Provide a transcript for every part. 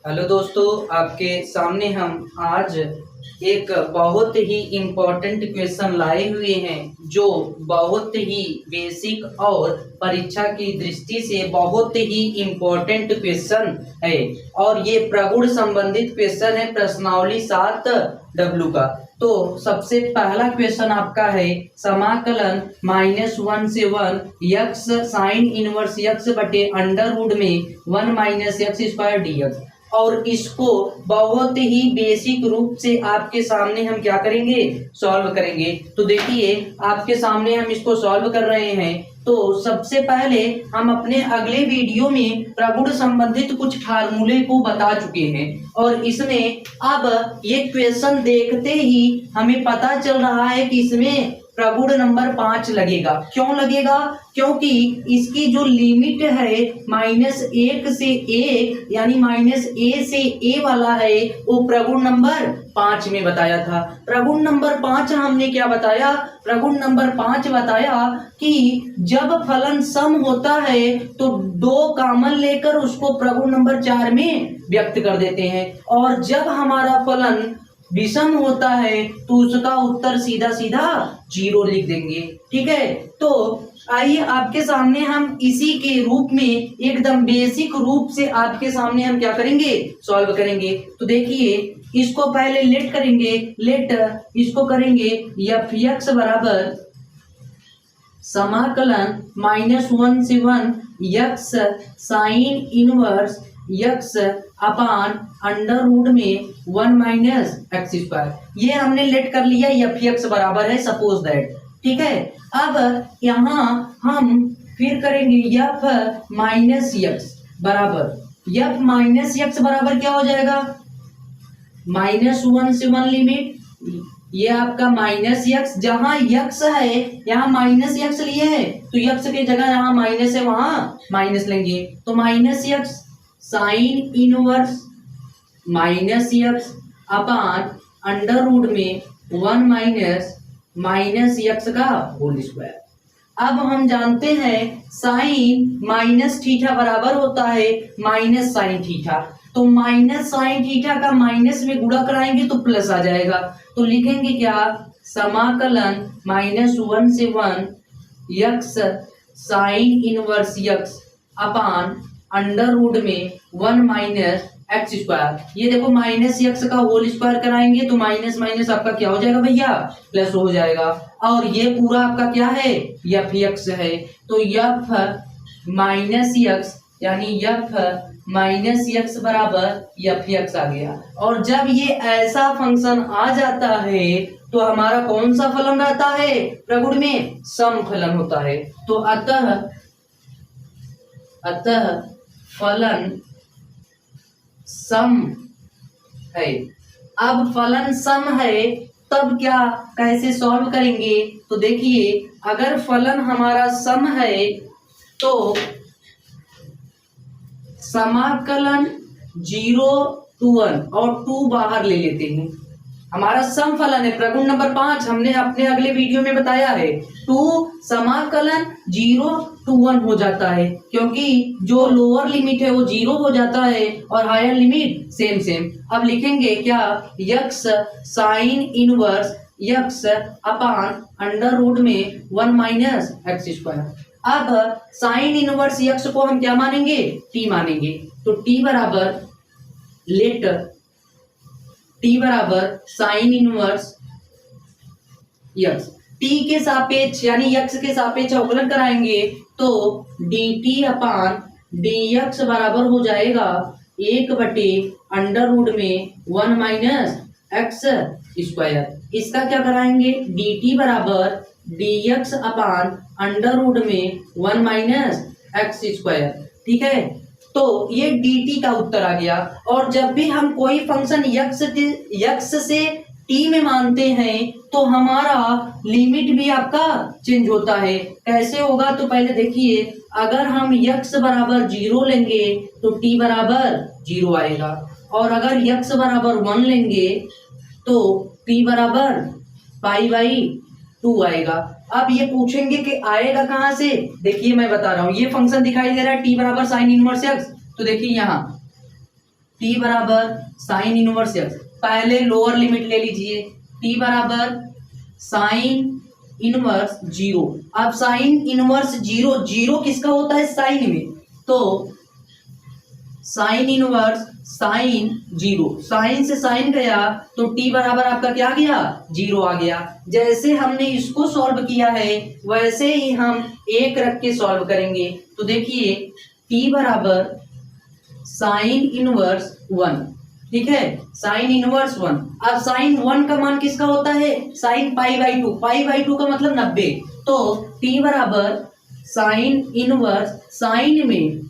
Hello दोस्तों, आपके सामने हम आज एक बहुत ही इम्पोर्टेंट क्वेश्चन लाए हुए हैं जो बहुत ही बेसिक और परीक्षा की दृष्टि से बहुत ही इम्पोर्टेंट क्वेश्चन है। और ये प्रगुण संबंधित क्वेश्चन है, प्रश्नावली 7W का। तो सबसे पहला क्वेश्चन आपका है समाकलन -1 से 1 यक्स साइन इनवर्स यक्स बटे अंडर रूट में 1 माइनस यक्स स्क्वायर डीएक्स। और इसको बहुत ही बेसिक रूप से आपके सामने हम क्या करेंगे, सॉल्व करेंगे। तो देखिए आपके सामने हम इसको सॉल्व कर रहे हैं। तो सबसे पहले हम अपने अगले वीडियो में प्रगुण संबंधित कुछ फार्मूले को बता चुके हैं और इसमें अब ये क्वेश्चन देखते ही हमें पता चल रहा है कि इसमें प्रगुण नंबर 5 लगेगा। क्यों लगेगा? क्योंकि इसकी जो लिमिट है -1 से 1 यानी -a से a वाला है वो प्रगुण नंबर 5 में बताया था। प्रगुण नंबर 5 हमने क्या बताया? प्रगुण नंबर 5 बताया कि जब फलन सम होता है तो 2 कॉमन लेकर उसको प्रगुण नंबर 4 में व्यक्त कर देते हैं, और जब हमारा फलन विषम होता है तो उसका उत्तर सीधा सीधा 0 लिख देंगे। ठीक है, तो आइए आपके सामने हम इसी के रूप में एकदम बेसिक रूप से आपके सामने हम क्या करेंगे, सॉल्व करेंगे। तो देखिए इसको पहले लेट करेंगे, लेट इसको करेंगे f(x) बराबर समाकलन -1 से 1 x sine inverse x upon under root में 1 माइनस एक्स स्क्वायर। ये हमने लेट कर लिया, f(x) बराबर है सपोज दैट। ठीक है, अब यहाँ हम फिर करेंगे f माइनस यक्स बराबर क्या हो जाएगा, -1 से 1 लिमिट ये आपका माइनस यक्स, जहां यक्स है यहाँ माइनस यक्स लिए है तो यक्स की जगह यहाँ माइनस है वहां माइनस लेंगे। तो minus x sine inverse minus x upon under root में 1 माइनस यक्स का होल स्क्वायर। अब हम जानते हैं साइन माइनस थीटा बराबर होता है माइनस साइन थीटा, तो माइनस साइन थीटा का माइनस में गुणा कराएंगे तो प्लस आ जाएगा। तो लिखेंगे क्या, समाकलन -1 से 1 x sine inverse x upon under root में 1 माइनस एक्स स्क्वायर। ये देखो माइनस यक्स का होल स्क्वायर कराएंगे तो माइनस माइनस आपका क्या हो जाएगा भैया, प्लस हो जाएगा। और ये पूरा आपका क्या है, f(x) है। तो f माइनस यक्स यानी f माइनस यक्स बराबर f(x) आ गया। और जब ये ऐसा फंक्शन आ जाता है तो हमारा कौन सा फलन रहता है, प्रगुण में सम फलन होता है। तो अतः फलन सम है। अब फलन सम है तब क्या, कैसे सॉल्व करेंगे? तो देखिए अगर फलन हमारा सम है तो समाकलन 0 to 1 और 2 बाहर ले लेते हैं। हमारा सम फलन है प्रगुण नंबर 5, हमने अपने अगले वीडियो में बताया है। 2 समाकलन 0 to 1 हो जाता है क्योंकि जो लोअर लिमिट है वो 0 हो जाता है और हायर लिमिट सेम। अब लिखेंगे क्या, x sine inverse x upon under root में 1 माइनस एक्स स्क्वायर। अब साइन इनवर्स यक्स को हम क्या मानेंगे, t मानेंगे। तो t बराबर लेट t बराबर साइन इनवर्स यक्स, t के सापेक्ष यानी यक्स के सापेक्ष अवकलन कराएंगे तो dt अपान dx बराबर हो जाएगा 1 बटे अंडर रूट में 1 माइनस एक्स स्क्वायर। इसका क्या कराएंगे, dt बराबर dx अपान अंडर रूट में 1 माइनस एक्स स्क्वायर। ठीक है, तो ये dt का उत्तर आ गया। और जब भी हम कोई फंक्शन यक्स से t में मानते हैं तो हमारा लिमिट भी आपका चेंज होता है। कैसे होगा, तो पहले देखिए अगर हम यक्स बराबर 0 लेंगे तो t बराबर 0 आएगा, और अगर यक्स बराबर 1 लेंगे तो t बराबर π/2 आएगा। अब ये पूछेंगे कि आएगा कहाँ से, देखिए मैं बता रहा हूँ। ये फंक्शन दिखाई दे रहा है t बराबर साइन इनवर्स एक्स, तो देखिए यहाँ टी बराबर साइन इनवर्स एक्स, पहले लोअर लिमिट ले लीजिए, टी बराबर साइन इनवर्स जीरो। अब साइन इनवर्स जीरो, जीरो किसका होता है साइन में, तो sine inverse sine zero, sine से साइन गया तो टी बराबर आपका क्या आ गया, जीरो आ गया। जैसे हमने इसको सॉल्व किया है वैसे ही हम एक रख के सॉल्व करेंगे। तो देखिए टी बराबर साइन इनवर्स वन, ठीक है, साइन इनवर्स वन। अब साइन वन का मान किसका होता है, sine pi by to, pi by to का मतलब 90। तो टी बराबर साइन इनवर्स साइन में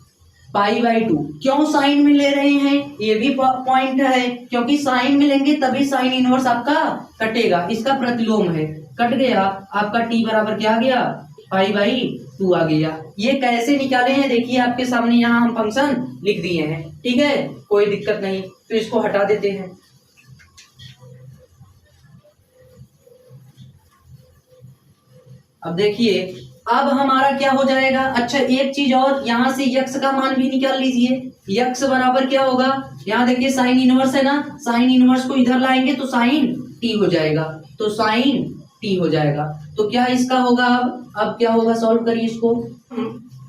पाई बाई टू, क्यों साइन में ले रहे हैं ये भी पॉइंट है, क्योंकि साइन में लेंगे तभी साइन इनवर्स आपका कटेगा, इसका प्रतिलोम है, कट गया आपका टी बराबर क्या आ गया, पाई बाई टू आ गया। ये कैसे निकाले हैं देखिए आपके सामने, यहाँ हम फंक्शन लिख दिए हैं, ठीक है, कोई दिक्कत नहीं। तो इसको हटा देते हैं। अब देखिए अब हमारा क्या हो जाएगा, अच्छा एक चीज और, यहां से यक्स का मान भी निकाल लीजिए, यक्स बराबर क्या होगा, यहाँ देखिए साइन इनवर्स है ना, साइन इनवर्स को इधर लाएंगे तो साइन टी हो जाएगा, तो साइन टी हो जाएगा। तो क्या इसका होगा, अब क्या होगा, सॉल्व करिए इसको।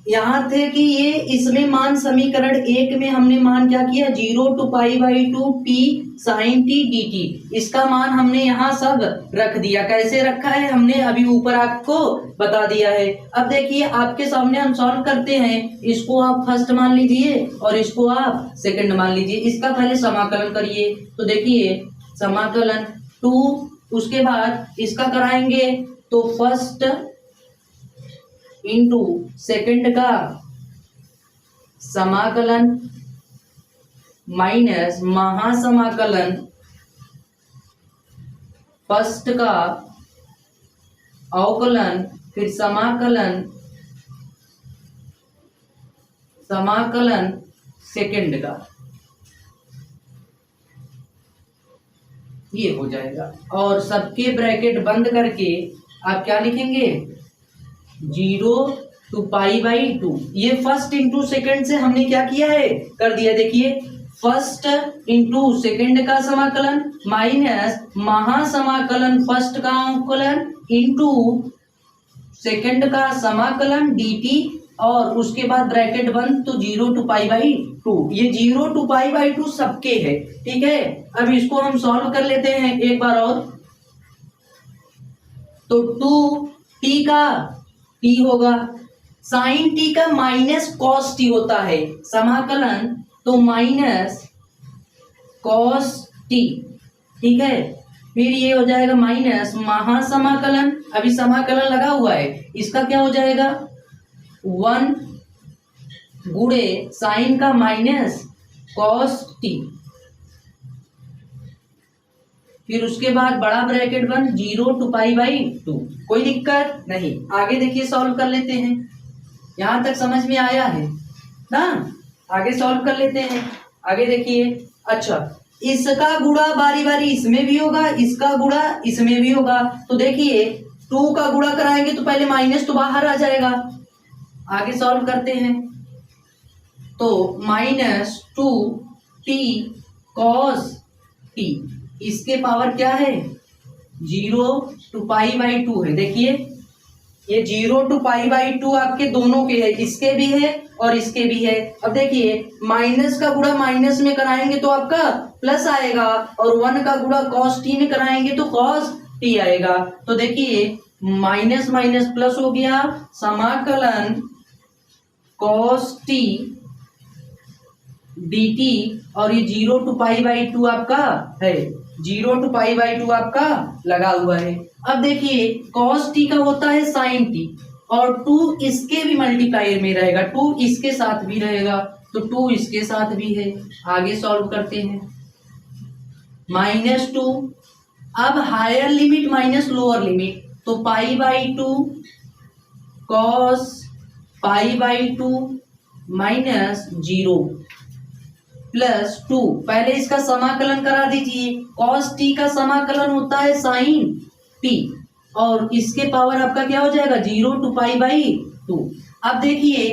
यहाँ थे कि ये इसमें मान समीकरण एक में हमने मान क्या किया, 0 to pi by two t sine t d t, इसका मान हमने यहाँ सब रख दिया। कैसे रखा है हमने अभी ऊपर आपको बता दिया है। अब देखिए आपके सामने हम सॉल्व करते हैं, इसको आप फर्स्ट मान लीजिए और इसको आप सेकंड मान लीजिए। इसका पहले समाकलन करिए, तो देखिए समाकलन 2, उसके बाद इसका कराएंगे तो फर्स्ट इंटू सेकंड का समाकलन माइनस महासमाकलन फर्स्ट का अवकलन, फिर समाकलन सेकंड का, ये हो जाएगा। और सबके ब्रैकेट बंद करके आप क्या लिखेंगे, 0 to पाई बाई टू। ये फर्स्ट इंटू सेकंड से हमने क्या किया है, कर दिया। देखिए फर्स्ट इंटू सेकंड का समाकलन माइनस महासमाकलन फर्स्ट का अवकलन इंटू सेकंड का समाकलन dt, और उसके बाद ब्रैकेट बंद तो 0 to पाई बाई टू। ये 0 to पाई बाई टू सबके है, ठीक है। अब इसको हम सॉल्व कर लेते हैं एक बार और। तो 2t का t होगा, साइन टी का माइनस कॉस टी होता है समाकलन, तो माइनस कॉस टी, ठीक है। फिर ये हो जाएगा माइनस महासमाकलन, अभी समाकलन लगा हुआ है, इसका क्या हो जाएगा 1 गुणे साइन का माइनस कॉस टी, फिर उसके बाद बड़ा ब्रैकेट बन 0 to पाई बाई टू। कोई दिक्कत नहीं, आगे देखिए सॉल्व कर लेते हैं। यहां तक समझ में आया है ना, आगे सॉल्व कर लेते हैं। आगे देखिए, अच्छा इसका गुणा बारी बारी इसमें भी होगा, इसका गुणा इसमें भी होगा। तो देखिए 2 का गुणा कराएंगे तो पहले माइनस तो बाहर आ जाएगा। आगे सॉल्व करते हैं, तो माइनस 2t cos t, इसके पावर क्या है 0 to पाई बाई टू है। देखिए ये 0 to पाई बाई टू आपके दोनों के है, इसके भी है और इसके भी है। अब देखिए माइनस का गुणा माइनस में कराएंगे तो आपका प्लस आएगा, और 1 का गुणा cos t में कराएंगे तो cos t आएगा। तो देखिए माइनस माइनस प्लस हो गया, समाकलन cos t dt, और ये 0 to पाई बाई टू आपका है, 0 to पाई बाई टू आपका लगा हुआ है। अब देखिए cos t का होता है sin t, और 2 इसके भी मल्टीप्लायर में रहेगा, 2 इसके साथ भी रहेगा, तो 2 इसके साथ भी है। आगे सॉल्व करते हैं, -2, अब higher limit minus lower limit, तो pi by two cos pi by two minus 0 plus 2, पहले इसका समाकलन करा दीजिए। cos t का समाकलन होता है sin t, और इसके पावर आपका क्या हो जाएगा 0 to पाई बाई टू। अब देखिए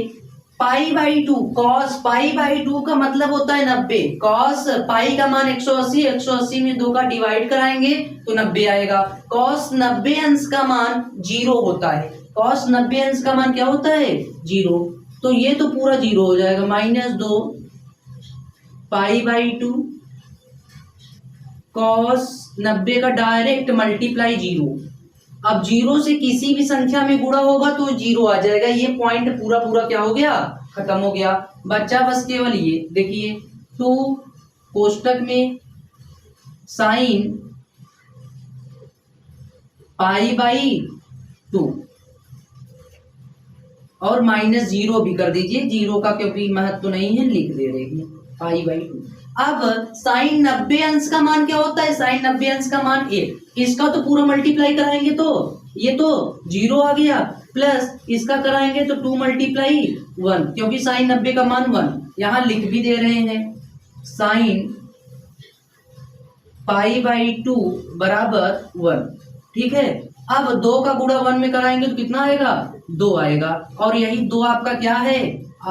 π/2 cos π/2 का मतलब होता है 90। cos पाई का मान 180, 180 में 2 का डिवाइड कराएंगे तो 90 आएगा। cos 90 अंश का मान 0 होता है। cos 90 अंश का मान क्या होता है 0, तो ये तो पूरा 0 हो जाएगा। -2 π/2 cos 90 का डायरेक्ट मल्टीप्लाई 0। अब 0 से किसी भी संख्या में गुणा होगा तो 0 आ जाएगा। ये पॉइंट पूरा पूरा क्या हो गया, खत्म हो गया। बच्चा बस केवल ये देखिए 2 कोष्टक में साइन π/2 और -0 भी कर दीजिए, 0 का क्योंकि महत्व नहीं है लिख दे रहे हैं π/2। अब साइन 90 अंश का मान क्या होता है, साइन 90 अंश का मान 1। इसका तो पूरा मल्टीप्लाई कराएंगे तो ये तो 0 आ गया, प्लस इसका कराएंगे तो 2 × 1 क्योंकि साइन 90 का मान 1। यहां लिख भी दे रहे हैं साइन π/2 बराबर 1। ठीक है, अब 2 का गुणा 1 में कराएंगे तो कितना आएगा 2 आएगा, और यही 2 आपका क्या है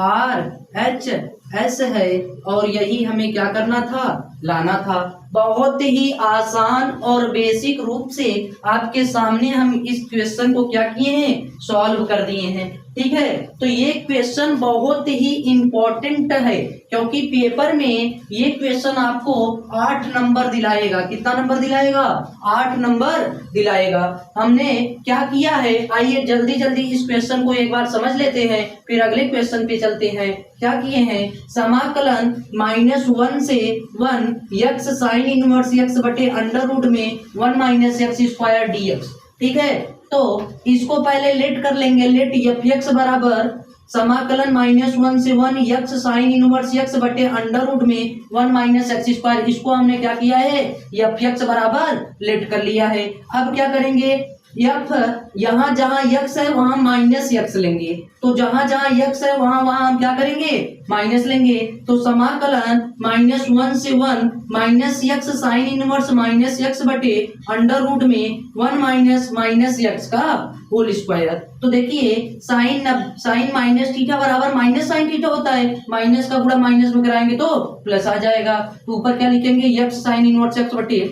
RHS है, और यही हमें क्या करना था, लाना था। बहुत ही आसान और बेसिक रूप से आपके सामने हम इस क्वेश्चन को क्या किए हैं, सॉल्व कर दिए हैं। ठीक है, तो ये क्वेश्चन बहुत ही इम्पोर्टेंट है क्योंकि पेपर में ये क्वेश्चन आपको 8 नंबर दिलाएगा। कितना नंबर दिलाएगा, 8 नंबर दिलाएगा। हमने क्या किया है, आइए जल्दी जल्दी इस क्वेश्चन को एक बार समझ लेते हैं, फिर अगले क्वेश्चन पे चलते हैं। क्या किए हैं, समाकलन -1 से 1 x साइन इनवर्स x बटे अंडर रूट में 1 - x² dx। ठीक है, तो इसको पहले लेट कर लेंगे। लेट f(x) बराबर समाकलन -1 से 1 x साइन इनवर्स x बटे अंडर रूट में 1 - x²। इसको हमने क्या किया है, f(x) बराबर लेट कर लिया है। अब क्या करेंगे, f यहाँ जहाँ x है वहां -x लेंगे, तो जहां जहां x है वहां वहां हम क्या करेंगे, माइनस लेंगे। तो समाकलन -1 से 1 -x साइन इनवर्स -x बटे अंडर रूट में 1 - x का होल स्क्वायर। तो देखिए साइन माइनस थीटा बराबर माइनस साइन थीटा होता है, माइनस का गुणा माइनस में कराएंगे तो प्लस आ जाएगा। तो ऊपर क्या लिखेंगे, x साइन इनवर्स x बटे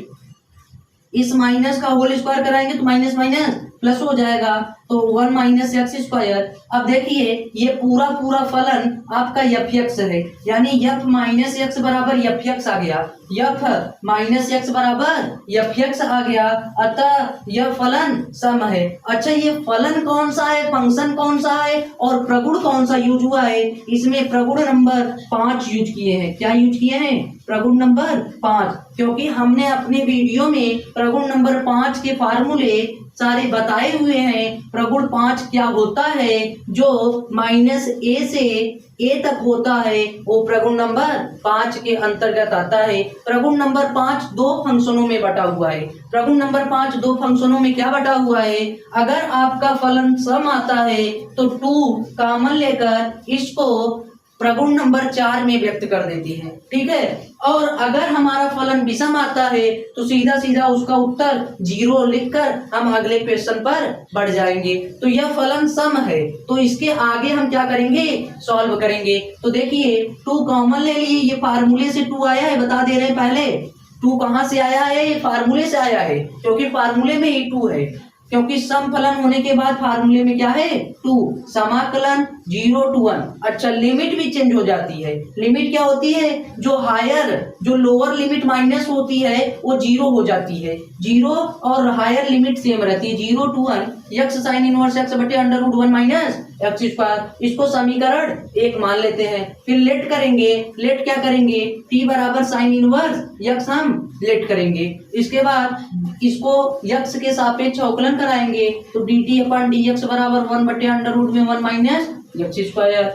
इस माइनस का होल स्क्वायर कराएंगे तो माइनस माइनस प्लस हो जाएगा, तो 1 - x²। अब देखिए ये पूरा पूरा फलन आपका f(x) है, यानी f - x बराबर f(x) आ गया, f - x बराबर f(x) आ गया, अतः यह फलन सम है। अच्छा, ये फलन कौन सा है, फंक्शन कौन सा है और प्रगुण कौन सा यूज हुआ है, इसमें प्रगुण नंबर 5 यूज किए हैं। क्या यूज किए हैं, प्रगुण नंबर 5, क्योंकि हमने अपने वीडियो में प्रगुण नंबर 5 के फार्मूले सारे बताए हुए हैं। प्रगुण 5 क्या होता है, जो -a से a तक होता है, वो प्रगुण नंबर 5 के अंतर्गत आता है। प्रगुण नंबर 5 2 फंक्शनों में बटा हुआ है। प्रगुण नंबर 5 2 फंक्शनों में क्या बटा हुआ है, अगर आपका फलन सम आता है तो 2 कॉमन लेकर इसको प्रगुण नंबर 4 में व्यक्त कर देती है। ठीक है, और अगर हमारा फलन विषम आता है तो सीधा सीधा उसका उत्तर 0 लिखकर हम अगले क्वेश्चन पर बढ़ जाएंगे। तो यह फलन सम है, तो इसके आगे हम क्या करेंगे, सॉल्व करेंगे। तो देखिए 2 कॉमन ले लिए, ये फार्मूले से 2 आया है, बता दे रहे हैं पहले 2 कहाँ से आया है, ये फार्मूले से आया है, क्योंकि फार्मूले में ही 2 है, क्योंकि सम फलन होने के बाद फार्मूले में क्या है 2। समाकलन 0 to 1। अच्छा, लिमिट भी चेंज हो जाती है। लिमिट क्या होती है, जो लोअर लिमिट माइनस होती है वो 0 हो जाती है, 0 और हायर लिमिट सेम रहती है। 0 to 1 x sine inverse x बटे अंडर रूट 1 - x²। इसको समीकरण 1 मान लेते हैं, फिर लेट करेंगे। लेट क्या करेंगे, t बराबर साइन इनवर्स x हम लेट करेंगे। इसके बाद इसको x के सापेक्ष अवकलन कराएंगे तो dt/dx बराबर 1 बटे अंडर रूट में 1 - x²।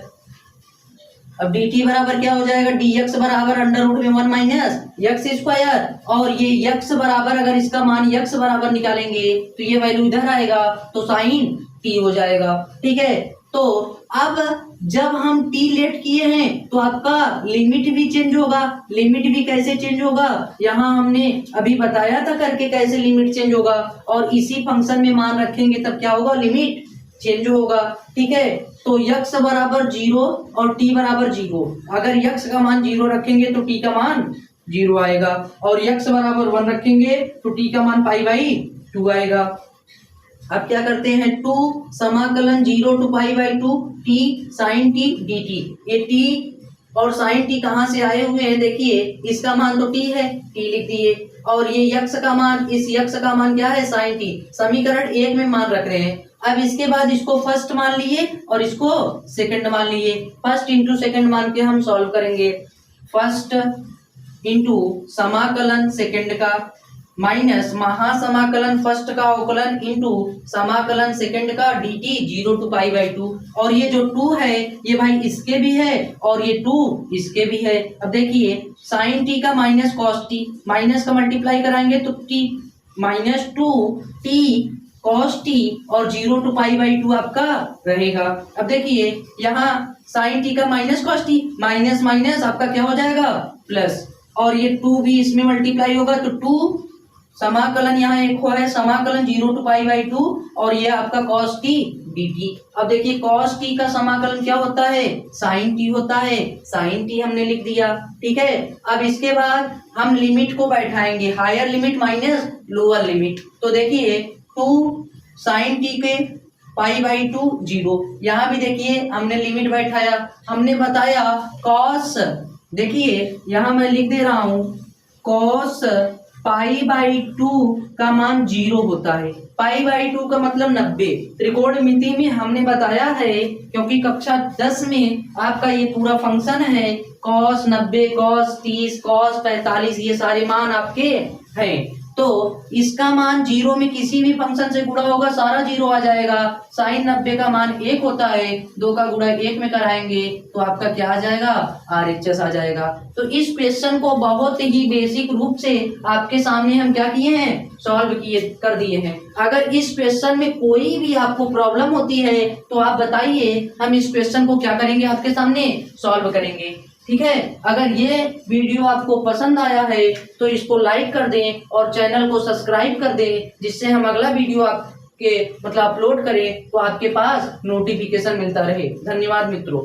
अब dt बराबर क्या हो जाएगा, dx बराबर अंडर रूट में 1 - x², और ये x बराबर, अगर इसका मान x बराबर निकालेंगे तो ये वैल्यू इधर आएगा, तो साइन t हो जाएगा। ठीक है, तो अब जब हम t लेट किए हैं तो आपका लिमिट भी चेंज होगा। लिमिट भी कैसे चेंज होगा, यहाँ हमने अभी बताया था करके कैसे लिमिट चेंज होगा, और इसी फंक्शन में मान रखेंगे तब क्या होगा, लिमिट चेंज होगा, ठीक है। तो x बराबर 0 और t बराबर 0, अगर x का मान 0 रखेंगे तो t का मान 0 आएगा, और x बराबर 1 रखेंगे तो t का मान π/2 आएगा। अब क्या करते हैं, 2 समाकलन 0 to π/2 t sin t dt। ये t और साइन टी कहाँ से आए हुए हैं, देखिए इसका मान तो t है, t लिख दिए, और ये यक्स का मान, इस यक्स का मान क्या है, साइन टी। समीकरण 1 में मान रख रहे हैं। अब इसके बाद इसको फर्स्ट मान लिए और इसको सेकंड मान लिए, फर्स्ट इंटू सेकंड मान के हम सॉल्व करेंगे। फर्स्ट इंटू समाकलन सेकंड का माइनस महासमाकलन फर्स्ट का अवकलन इंटू समाकलन सेकंड का dt 0 to π/2, और ये जो 2 है ये भाई इसके भी है और ये 2 इसके भी है। अब देखिए साइन टी का माइनस कॉस टी, माइनस का मल्टीप्लाई कराएंगे तो T minus 2 T cos T और 0 to π/2 आपका रहेगा। अब देखिए यहाँ साइन टी का minus cos T, minus minus आपका क्या हो जाएगा प्लस, और ये 2 भी इसमें मल्टीप्लाई होगा तो 2 समाकलन यहाँ एक हुआ है समाकलन 0 to π/2 और ये आपका cos t dt। अब देखिए cos t का समाकलन क्या होता है, sin t होता है, sin t हमने लिख दिया, ठीक है। अब इसके बाद हम लिमिट को बैठाएंगे, higher limit minus lower limit. तो देखिए 2 sin t के π/2 0, यहाँ भी देखिए हमने लिमिट बैठाया, हमने बताया cos, देखिए यहाँ मैं लिख दे रहा हूँ cos π/2 का मान 0 होता है। π/2 का मतलब 90। त्रिकोणमिति में हमने बताया है, क्योंकि कक्षा 10 में आपका ये पूरा फंक्शन है, cos 90, cos 30, cos 45, ये सारे मान आपके हैं। तो इसका मान 0 में किसी भी फंक्शन से गुणा होगा सारा 0 आ जाएगा। साइन 90 का मान 1 होता है, 2 का गुणा 1 में कराएंगे तो आपका क्या आ जाएगा, RHS आ जाएगा। तो इस क्वेश्चन को बहुत ही बेसिक रूप से आपके सामने हम क्या किए हैं, सॉल्व किए कर दिए हैं। अगर इस क्वेश्चन में कोई भी आपको प्रॉब्लम होती है तो आप बताइए, हम इस क्वेश्चन को क्या करेंगे, आपके सामने सॉल्व करेंगे, ठीक है। अगर ये वीडियो आपको पसंद आया है तो इसको लाइक कर दें और चैनल को सब्सक्राइब कर दें, जिससे हम अगला वीडियो आपके अपलोड करें तो आपके पास नोटिफिकेशन मिलता रहे। धन्यवाद मित्रों।